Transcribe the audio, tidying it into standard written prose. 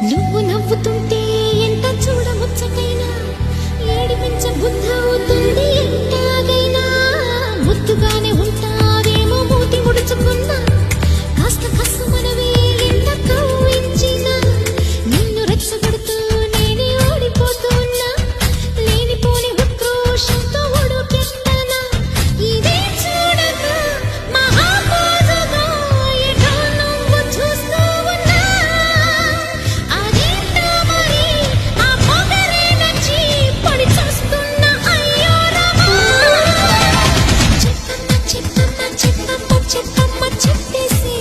నువ్వు నవ్వుతుంటే ఎంత చూడముచ్చటైనా ఏడిపించ బుద్ధ అవుతుంది ఎంతగైనా ముద్దుగానే ఉంటావేమో మూతి ముడుచుకున్నా కాస్త కసు మనవే ఎంత కవ్వించినా నిన్ను రెచ్చగొడుతూ నేనే ఓడిపోతున్నా లేనిపోని ఉక్రోషంతో ఉడుకెత్తనా ఇదే చూడక మహాపోజుగా ఎటో నువ్వు చూస్తూ ఉన్నా అదేంటో మరి ఆ పొగరే నచ్చి పడి చూస్తున్నా అయ్యో రామా చెప్పమ్మ చెప్పమ్మ చెప్పమ్మ చెప్పమ్మ చెప్పేసి